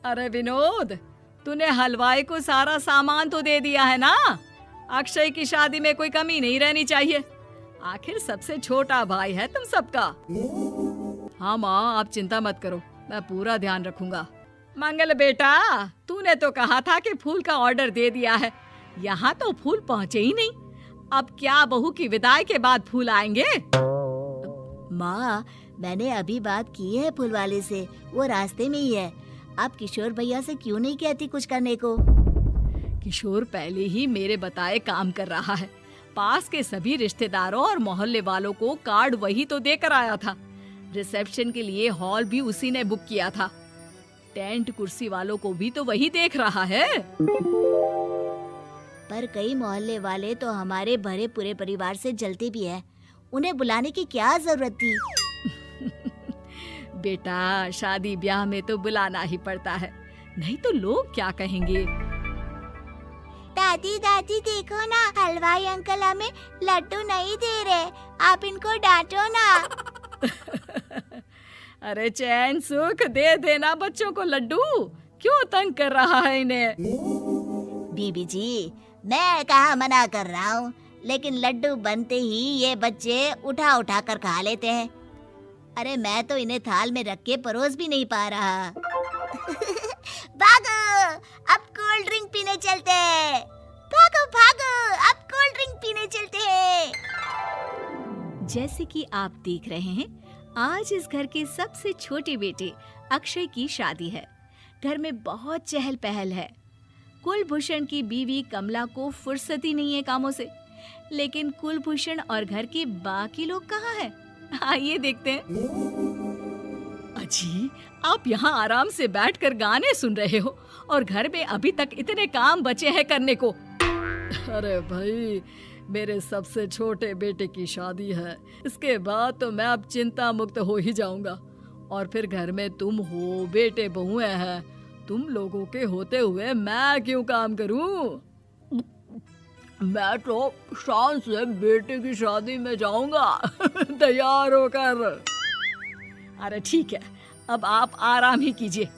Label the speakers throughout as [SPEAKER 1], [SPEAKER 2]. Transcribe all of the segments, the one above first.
[SPEAKER 1] अरे विनोद, तूने हलवाई को सारा सामान तो दे दिया है ना। अक्षय की शादी में कोई कमी नहीं रहनी चाहिए। आखिर सबसे छोटा भाई है तुम सबका। हाँ माँ, आप चिंता मत करो, मैं पूरा ध्यान रखूंगा। मंगल बेटा, तूने तो कहा था कि फूल का ऑर्डर दे दिया है, यहाँ तो फूल पहुँचे ही नहीं। अब क्या बहू की विदाई के बाद फूल आएंगे?
[SPEAKER 2] माँ, मैंने अभी बात की है फूल वाले से, वो रास्ते में ही है। आप किशोर भैया से क्यों नहीं कहती कुछ करने को?
[SPEAKER 1] किशोर पहले ही मेरे बताए काम कर रहा है। पास के सभी रिश्तेदारों और मोहल्ले वालों को कार्ड वही तो देकर आया था। रिसेप्शन के लिए हॉल भी उसी ने बुक किया था। टेंट कुर्सी वालों को भी तो वही देख रहा है।
[SPEAKER 2] पर कई मोहल्ले वाले तो हमारे भरे पूरे परिवार से जलते भी हैं। उन्हें बुलाने की क्या जरूरत थी?
[SPEAKER 1] बेटा, शादी ब्याह में तो बुलाना ही पड़ता है, नहीं तो लोग क्या कहेंगे।
[SPEAKER 2] दादी दादी देखो ना, हलवाई अंकल हमें लड्डू नहीं दे रहे, आप इनको डांटो ना।
[SPEAKER 1] अरे चैन सुख दे देना बच्चों को लड्डू, क्यों तंग कर रहा है इन्हें?
[SPEAKER 2] बीबी जी, मैं कहाँ मना कर रहा हूँ, लेकिन लड्डू बनते ही ये बच्चे उठा उठा कर खा लेते हैं। अरे मैं तो इन्हें थाल में रख के परोस भी नहीं पा रहा। भागो, अब कोल्ड ड्रिंक पीने चलते हैं। भागो भागो, अब कोल्ड ड्रिंक पीने चलते हैं।
[SPEAKER 1] जैसे कि आप देख रहे हैं, आज इस घर के सबसे छोटे बेटे अक्षय की शादी है। घर में बहुत चहल पहल है। कुलभूषण की बीवी कमला को फुर्सत ही नहीं है कामों से, लेकिन कुलभूषण और घर के बाकी लोग कहाँ हैं? आइए देखते हैं। अजी, आप यहाँ आराम से बैठकर गाने सुन रहे हो और घर में अभी तक इतने काम बचे हैं करने को। अरे भाई, मेरे सबसे छोटे बेटे की शादी है, इसके बाद तो मैं अब चिंता मुक्त हो ही जाऊंगा। और फिर घर में तुम हो, बेटे बहुएं हैं, तुम लोगों के होते हुए मैं क्यों काम करूं? मैं तो शान से बेटे की शादी में जाऊंगा तैयार होकर। अरे ठीक है, अब आप आराम ही कीजिए।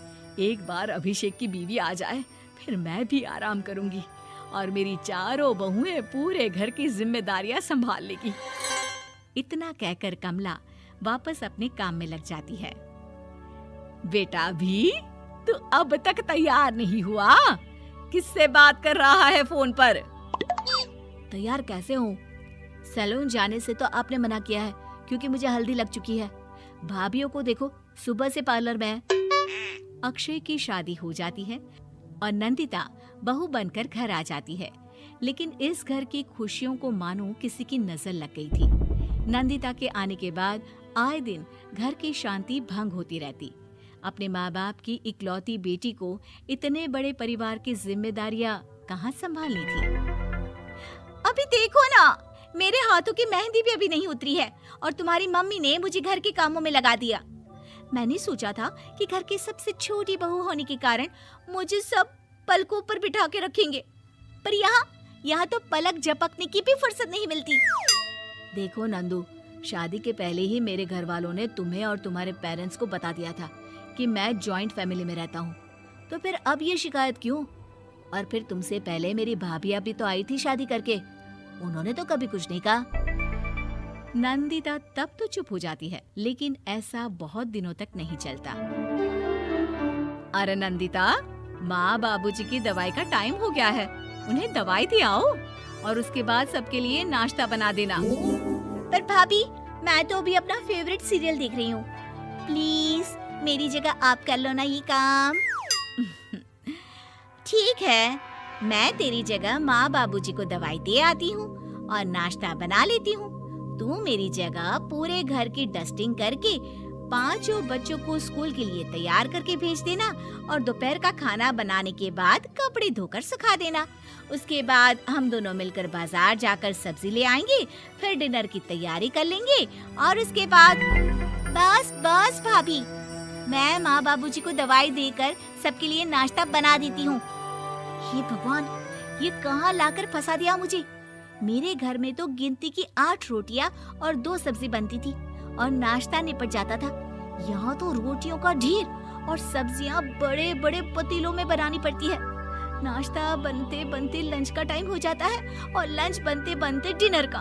[SPEAKER 1] एक बार अभिषेक की बीवी आ जाए, फिर मैं भी आराम करूंगी और मेरी चारों बहुएं पूरे घर की जिम्मेदारियां संभाल लेगी। इतना कहकर कमला वापस अपने काम में लग जाती है। बेटा भी, तू अब तक तैयार नहीं हुआ? किससे बात कर रहा है फोन पर?
[SPEAKER 2] तैयार कैसे हूँ? सैलून जाने से तो आपने मना किया है, क्योंकि मुझे हल्दी लग चुकी है। भाभीयों को देखो, सुबह से पार्लर में है।
[SPEAKER 1] अक्षय की शादी हो जाती है और नंदिता बहू बनकर घर आ जाती है, लेकिन इस घर की खुशियों को मानो किसी की नजर लग गई थी। नंदिता के आने के बाद आए दिन घर की शांति भंग होती रहती। अपने माँ बाप की इकलौती बेटी को इतने बड़े परिवार की जिम्मेदारियां कहाँ संभालनी थी?
[SPEAKER 2] अभी देखो ना, मेरे हाथों की मेहंदी भी अभी नहीं उतरी है और तुम्हारी मम्मी ने मुझे घर के कामों में लगा दिया। मैंने सोचा था कि घर की सबसे छोटी बहू होने के कारण मुझे सब पलकों पर बिठा के रखेंगे, पर यहाँ तो पलक झपकने की भी फुर्सत नहीं मिलती।
[SPEAKER 1] देखो नंदू, शादी के पहले ही मेरे घर वालों ने तुम्हें और तुम्हारे पेरेंट्स को बता दिया था कि मैं जॉइंट फैमिली में रहता हूँ, तो फिर अब ये शिकायत क्यों? और फिर तुमसे पहले मेरी भाभी भी तो आई थी शादी करके, उन्होंने तो कभी कुछ नहीं कहा। नंदिता तब तो चुप हो जाती है, लेकिन ऐसा बहुत दिनों तक नहीं चलता। अरे नंदिता, माँ बाबूजी की दवाई का टाइम हो गया है, उन्हें दवाई दे आओ और उसके बाद सबके लिए नाश्ता बना देना।
[SPEAKER 2] पर भाभी, मैं तो अभी अपना फेवरेट सीरियल देख रही हूँ। प्लीज मेरी जगह आप कर लो ना ये काम। ठीक है, मैं तेरी जगह माँ बाबूजी को दवाई दे आती हूँ और नाश्ता बना लेती हूँ। तू मेरी जगह पूरे घर की डस्टिंग करके 5 बच्चों को स्कूल के लिए तैयार करके भेज देना और दोपहर का खाना बनाने के बाद कपड़े धोकर सुखा देना। उसके बाद हम दोनों मिलकर बाजार जाकर सब्जी ले आएंगे, फिर डिनर की तैयारी कर लेंगे और उसके बाद बस भाभी, मैं माँ बाबूजी को दवाई देकर सबके लिए नाश्ता बना देती हूँ। हे भगवान, ये कहाँ लाकर फंसा दिया मुझे। मेरे घर में तो गिनती की 8 रोटियां और 2 सब्जी बनती थी और नाश्ता निपट जाता था। यहाँ तो रोटियों का ढेर और सब्जियां बड़े बड़े पतीलों में बनानी पड़ती है। नाश्ता बनते बनते लंच का टाइम हो जाता है और लंच बनते बनते डिनर का।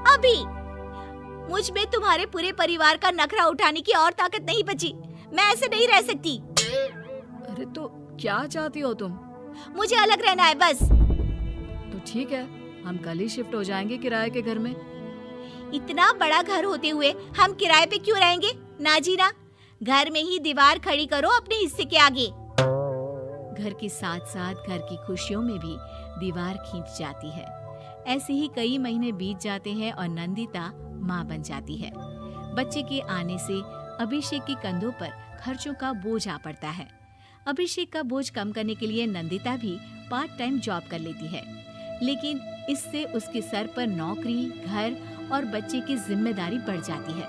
[SPEAKER 2] अभी मुझ में तुम्हारे पूरे परिवार का नखरा उठाने की और ताकत नहीं बची। मैं ऐसे नहीं रह सकती।
[SPEAKER 1] अरे तो क्या चाहती हो तुम?
[SPEAKER 2] मुझे अलग रहना है बस।
[SPEAKER 1] तो ठीक है, हम कल ही शिफ्ट हो जाएंगे किराए के घर में।
[SPEAKER 2] इतना बड़ा घर होते हुए हम किराए पे क्यों रहेंगे? ना जी ना, घर में ही दीवार खड़ी करो अपने हिस्से के आगे। घर के साथ साथ घर की खुशियों में भी दीवार खींच जाती है। ऐसे ही कई महीने बीत जाते हैं और नंदिता माँ बन जाती है। बच्चे के आने से अभिषेक के कंधों पर खर्चों का बोझ आ पड़ता है। अभिषेक का बोझ कम करने के लिए नंदिता भी पार्ट टाइम जॉब कर लेती है, लेकिन इससे उसके सर पर नौकरी, घर और बच्चे की जिम्मेदारी बढ़ जाती है।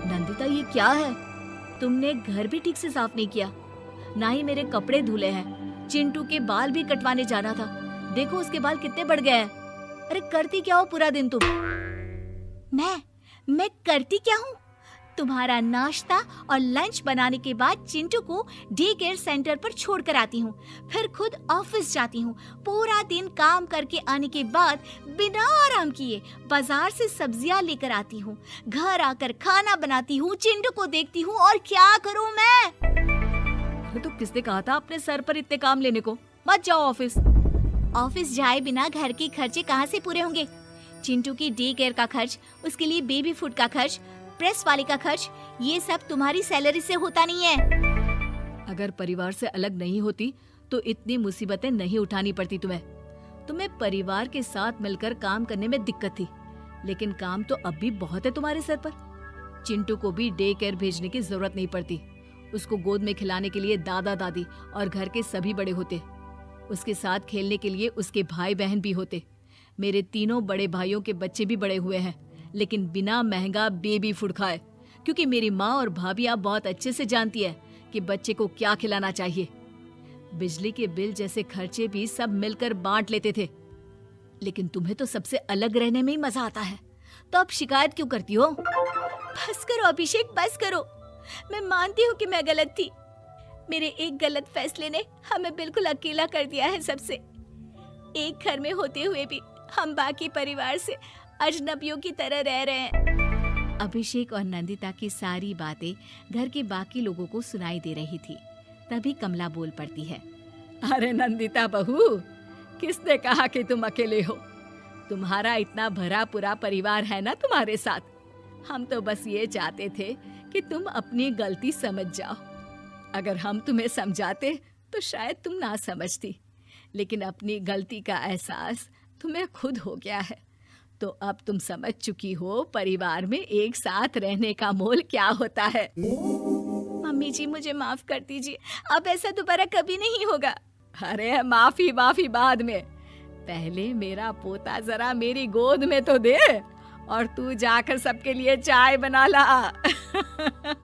[SPEAKER 2] नंदिता, ये क्या है? तुमने घर भी ठीक से साफ नहीं किया, ना ही मेरे कपड़े धुले हैं। चिंटू के बाल भी कटवाने जाना था, देखो उसके बाल कितने बढ़ गए हैं। अरे करती क्या हो पूरा दिन तुम? मैं करती क्या हूँ? तुम्हारा नाश्ता और लंच बनाने के बाद चिंटू को डे केयर सेंटर पर छोड़ कर आती हूँ, फिर खुद ऑफिस जाती हूँ। पूरा दिन काम करके आने के बाद बिना आराम किए बाजार से सब्जियाँ लेकर आती हूँ, घर आकर खाना बनाती हूँ, चिंटू को देखती हूँ, और क्या करूँ मैं?
[SPEAKER 1] तो किसने कहा था अपने सर पर इतने काम लेने को? मत जाओ ऑफिस।
[SPEAKER 2] ऑफिस जाए बिना घर के खर्चे कहाँ से पूरे होंगे? चिंटू की डे केयर का खर्च, उसके लिए बेबी फूड का खर्च, प्रेस वाले का खर्च, ये सब तुम्हारी सैलरी से होता नहीं है।
[SPEAKER 1] अगर परिवार से अलग नहीं होती तो इतनी मुसीबतें नहीं उठानी पड़ती तुम्हें परिवार के साथ मिलकर काम करने में दिक्कत थी, लेकिन काम तो अब भी बहुत है तुम्हारे सर पर। चिंटू को भी डे केयर भेजने की जरूरत नहीं पड़ती। उसको गोद में खिलाने के लिए दादा दादी और घर के सभी बड़े होते। उसके साथ खेलने के लिए उसके भाई बहन भी होते। मेरे तीनों बड़े भाइयों के बच्चे भी बड़े हुए हैं, लेकिन बिना महंगा बेबी फूड खाए, क्योंकि मेरी माँ और भाभियाँ बहुत अच्छे से जानती है कि बच्चे को क्या खिलाना चाहिए। बिजली के बिल जैसे खर्चे भी सब मिलकर बांट लेते थे, लेकिन तुम्हें तो सबसे अलग रहने में ही मजा आता है, तो अब शिकायत क्यों करती हो?
[SPEAKER 2] बस करो अभिषेक, बस करो। मैं मानती हूँ कि मैं गलत थी। मेरे एक गलत फैसले ने हमें बिल्कुल अकेला कर दिया है सबसे। एक घर में होते हुए भी हम बाकी परिवार से अजनबियों की तरह रह रहे हैं। अभिषेक और नंदिता की सारी बातें घर के बाकी लोगों को सुनाई दे रही थी। तभी कमला बोल पड़ती है।
[SPEAKER 1] अरे नंदिता बहू, किसने कहा कि तुम अकेले हो? तुम्हारा इतना भरा पूरा परिवार है ना तुम्हारे साथ। हम तो बस ये चाहते थे कि तुम अपनी गलती समझ जाओ। अगर हम तुम्हें समझाते तो शायद तुम ना समझती, लेकिन अपनी गलती का एहसास तुम्हें खुद हो गया है, तो अब तुम समझ चुकी हो परिवार में एक साथ रहने का मोल क्या होता है।
[SPEAKER 2] मम्मी जी, मुझे माफ कर दीजिए, अब ऐसा दोबारा कभी नहीं होगा।
[SPEAKER 1] अरे माफी बाद में, पहले मेरा पोता जरा मेरी गोद में तो दे, और तू जाकर सबके लिए चाय बना ला।